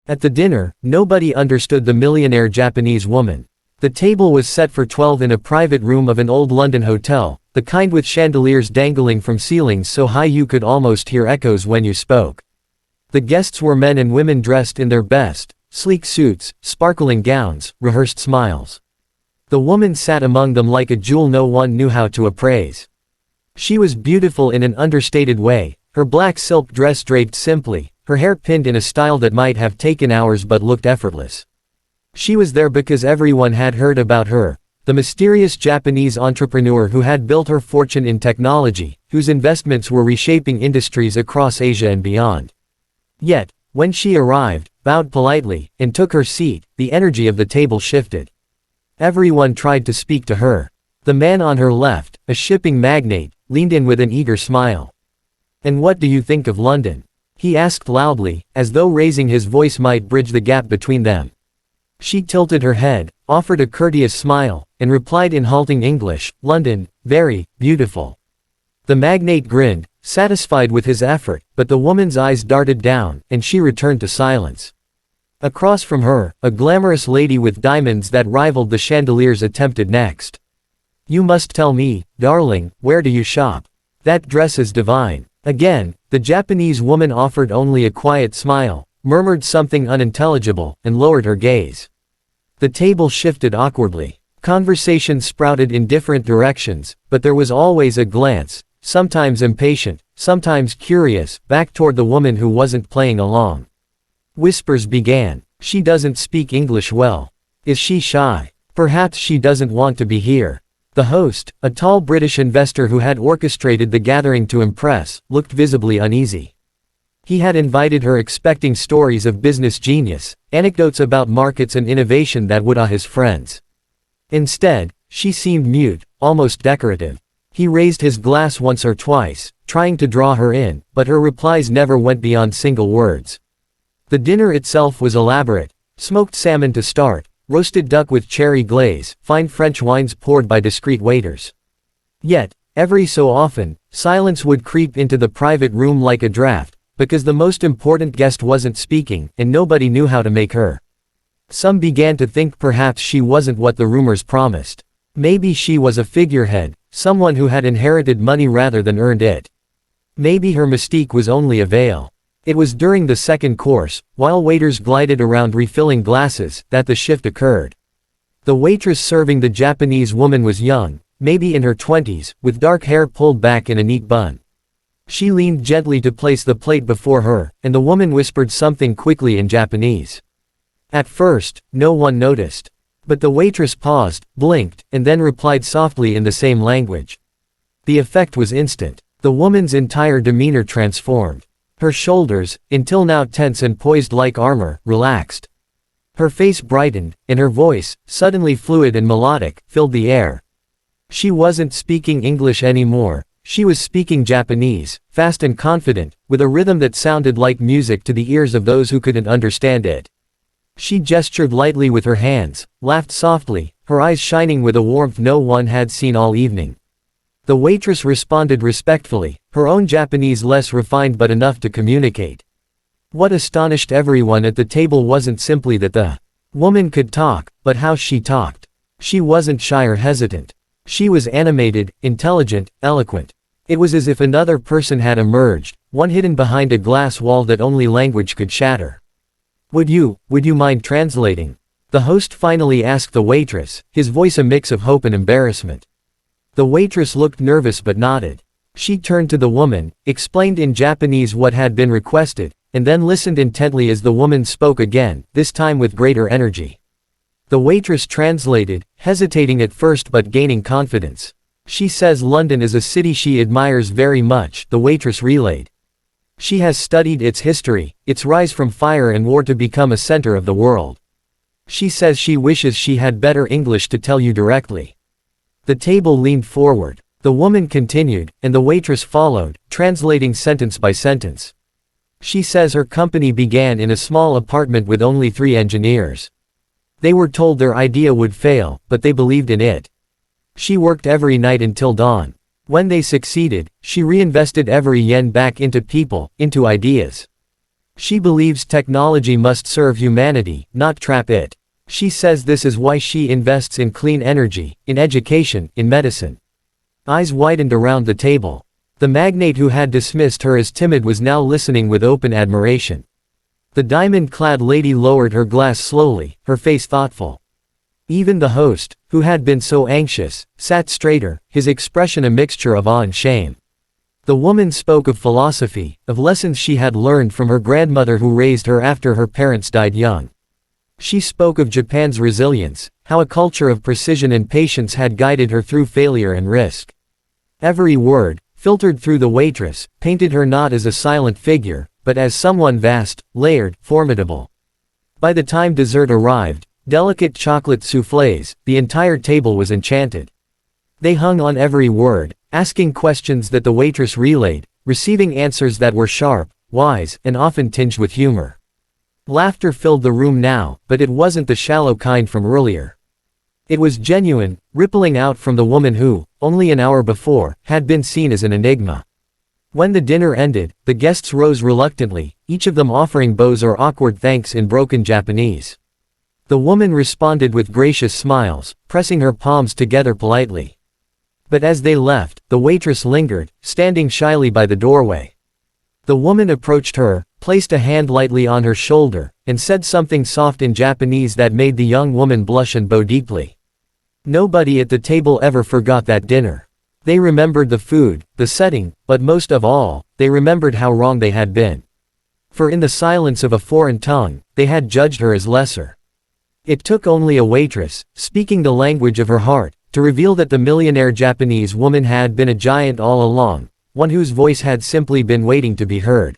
At the dinner, nobody understood the millionaire Japanese woman. The table was set for 12 in a private room of an old London hotel, the kind with chandeliers dangling from ceilings so high you could almost hear echoes when you spoke. The guests were men and women dressed in their best, sleek suits, sparkling gowns, rehearsed smiles. The woman sat among them like a jewel no one knew how to appraise. She was beautiful in an understated way, her black silk dress draped simply, her hair pinned in a style that might have taken hours but looked effortless. She was there because everyone had heard about her, the mysterious Japanese entrepreneur who had built her fortune in technology, whose investments were reshaping industries across Asia and beyond. Yet, when she arrived, bowed politely, and took her seat, the energy of the table shifted. Everyone tried to speak to her. The man on her left, a shipping magnate, leaned in with an eager smile. "And what do you think of London?" he asked loudly, as though raising his voice might bridge the gap between them. She tilted her head, offered a courteous smile, and replied in halting English, "London, very beautiful." The magnate grinned, satisfied with his effort, but the woman's eyes darted down, and she returned to silence. Across from her, a glamorous lady with diamonds that rivaled the chandeliers attempted next. "You must tell me, darling, where do you shop? That dress is divine." Again, the Japanese woman offered only a quiet smile, murmured something unintelligible, and lowered her gaze. The table shifted awkwardly. Conversation sprouted in different directions, but there was always a glance, sometimes impatient, sometimes curious, back toward the woman who wasn't playing along. Whispers began. "She doesn't speak English well. Is she shy? Perhaps she doesn't want to be here." The host, a tall British investor who had orchestrated the gathering to impress, looked visibly uneasy. He had invited her expecting stories of business genius, anecdotes about markets and innovation that would awe his friends. Instead, she seemed mute, almost decorative. He raised his glass once or twice, trying to draw her in, but her replies never went beyond single words. The dinner itself was elaborate: smoked salmon to start, roasted duck with cherry glaze, fine French wines poured by discreet waiters. Yet, every so often, silence would creep into the private room like a draft, because the most important guest wasn't speaking, and nobody knew how to make her. Some began to think perhaps she wasn't what the rumors promised. Maybe she was a figurehead, someone who had inherited money rather than earned it. Maybe her mystique was only a veil. It was during the second course, while waiters glided around refilling glasses, that the shift occurred. The waitress serving the Japanese woman was young, maybe in her 20s, with dark hair pulled back in a neat bun. She leaned gently to place the plate before her, and the woman whispered something quickly in Japanese. At first, no one noticed. But the waitress paused, blinked, and then replied softly in the same language. The effect was instant. The woman's entire demeanor transformed. Her shoulders, until now tense and poised like armor, relaxed. Her face brightened, and her voice, suddenly fluid and melodic, filled the air. She wasn't speaking English anymore. She was speaking Japanese, fast and confident, with a rhythm that sounded like music to the ears of those who couldn't understand it. She gestured lightly with her hands, laughed softly, her eyes shining with a warmth no one had seen all evening. The waitress responded respectfully, her own Japanese less refined but enough to communicate. What astonished everyone at the table wasn't simply that the woman could talk, but how she talked. She wasn't shy or hesitant. She was animated, intelligent, eloquent. It was as if another person had emerged, one hidden behind a glass wall that only language could shatter. Would you mind translating?" the host finally asked the waitress, his voice a mix of hope and embarrassment. The waitress looked nervous but nodded. She turned to the woman, explained in Japanese what had been requested, and then listened intently as the woman spoke again, this time with greater energy. The waitress translated, hesitating at first but gaining confidence. "She says London is a city she admires very much," the waitress relayed. "She has studied its history, its rise from fire and war to become a center of the world. She says she wishes she had better English to tell you directly." The table leaned forward. The woman continued, and the waitress followed, translating sentence by sentence. "She says her company began in a small apartment with only 3 engineers. They were told their idea would fail, but they believed in it. She worked every night until dawn. When they succeeded, she reinvested every yen back into people, into ideas. She believes technology must serve humanity, not trap it. She says this is why she invests in clean energy, in education, in medicine. Eyes widened around the table. The magnate who had dismissed her as timid was now listening with open admiration. The diamond-clad lady lowered her glass slowly, her face thoughtful. Even the host, who had been so anxious, sat straighter, his expression a mixture of awe and shame. The woman spoke of philosophy, of lessons she had learned from her grandmother who raised her after her parents died young. She spoke of Japan's resilience, how a culture of precision and patience had guided her through failure and risk. Every word, filtered through the waitress, painted her not as a silent figure, but as someone vast, layered, formidable. By the time dessert arrived, delicate chocolate soufflés, the entire table was enchanted. They hung on every word, asking questions that the waitress relayed, receiving answers that were sharp, wise, and often tinged with humor. Laughter filled the room now, but it wasn't the shallow kind from earlier. It was genuine, rippling out from the woman who, only an hour before, had been seen as an enigma. When the dinner ended, the guests rose reluctantly, each of them offering bows or awkward thanks in broken Japanese. The woman responded with gracious smiles, pressing her palms together politely. But as they left, the waitress lingered, standing shyly by the doorway. The woman approached her, placed a hand lightly on her shoulder, and said something soft in Japanese that made the young woman blush and bow deeply. Nobody at the table ever forgot that dinner. They remembered the food, the setting, but most of all, they remembered how wrong they had been. For in the silence of a foreign tongue, they had judged her as lesser. It took only a waitress, speaking the language of her heart, to reveal that the millionaire Japanese woman had been a giant all along, one whose voice had simply been waiting to be heard.